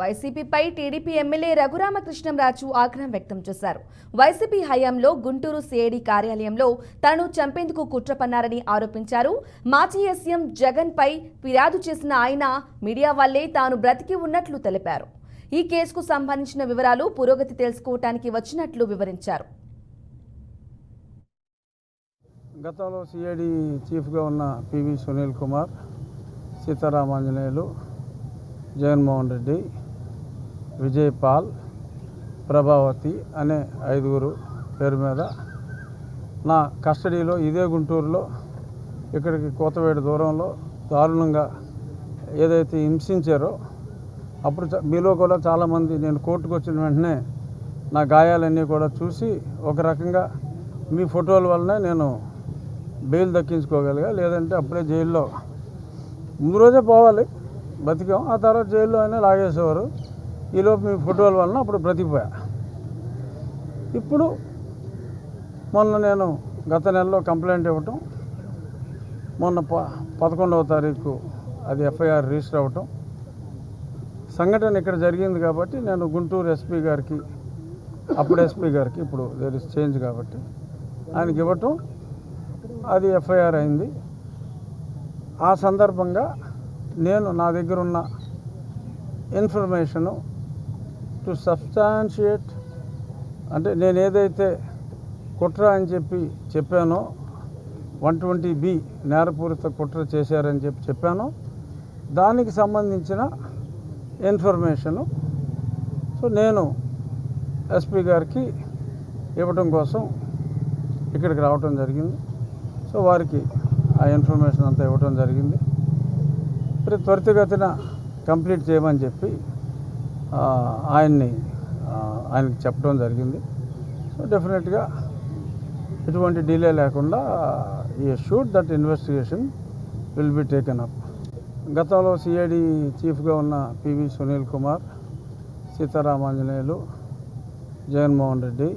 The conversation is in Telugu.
వైసీపీపై టీడీపీ ఎమ్మెల్యే రఘురామకృష్ణంరాజు ఆగ్రహం వ్యక్తం చేశారు. వైసీపీ హయాంలో గుంటూరు సిఐడి కార్యాలయంలో తనను చంపేందుకు కుట్ర పన్నారని ఆరోపించారు. మాజీ సీఎం జగన్ పై ఫిర్యాదు చేసిన ఆయన మీడియా వల్లే తాను బ్రతికి ఉన్నట్లు తెలిపారు. ఈ కేసుకు సంబంధించిన వివరాలు పురోగతి తెలుసుకోవడానికి వచ్చినట్లు వివరించారు. గతంలో సిఐడి చీఫ్గా ఉన్న పివి సునీల్ కుమార్, సీతారామాంజనేయులు, జగన్మోహన్ రెడ్డి, విజయ్ పాల్, ప్రభావతి అనే 5 పేరు మీద నా కస్టడీలో ఇదే గుంటూరులో ఇక్కడికి కోతవేడు దూరంలో దారుణంగా ఏదైతే హింసించారో అప్పుడు మీలో కూడా చాలామంది నేను కోర్టుకు వచ్చిన వెంటనే నా గాయాలన్నీ కూడా చూసి ఒక రకంగా మీ ఫోటోల వల్లనే నేను బెయిల్ దక్కించుకోగలిగా, లేదంటే అప్పుడే జైల్లో ముందు రోజే పోవాలి బతికాం, ఆ తర్వాత జైల్లో అయినా లాగేసేవారు. ఈలోపు మీ ఫోటోల వలన అప్పుడు బ్రతికిపోయా. ఇప్పుడు మొన్న నేను గత నెలలో కంప్లైంట్ ఇవ్వటం, మొన్న 11వ తారీఖు అది ఎఫ్ఐఆర్ రిజిస్టర్ అవ్వటం, సంఘటన ఇక్కడ జరిగింది కాబట్టి నేను గుంటూరు ఎస్పీ గారికి, అప్పుడు ఎస్పీ గారికి, ఇప్పుడు దేర్ ఇస్ చేంజ్ కాబట్టి ఆయనకి ఇవ్వటం, అది ఎఫ్ఐఆర్ అయింది. ఆ సందర్భంగా నేను నా దగ్గర ఉన్న ఇన్ఫర్మేషను టు సబ్స్టాన్షియేట్, అంటే నేను ఏదైతే కుట్ర అని చెప్పానో 120B నేరపూరిత కుట్ర చేశారని చెప్పానో దానికి సంబంధించిన ఇన్ఫర్మేషను సో నేను ఎస్పీ గారికి ఇవ్వటం కోసం ఇక్కడికి రావటం జరిగింది. సో వారికి ఆ ఇన్ఫర్మేషన్ అంతా ఇవ్వటం జరిగింది. త్వరితగతిన కంప్లీట్ చేయమని చెప్పి ఆయనకి చెప్పడం జరిగింది. సో డెఫినెట్గా ఎటువంటి డిలే లేకుండా ఈ shoot that investigation will be taken up. గతంలో సిఐడి చీఫ్గా ఉన్న పివి సునీల్ కుమార్, సీతారామాంజనేయులు, జగన్మోహన్ రెడ్డి,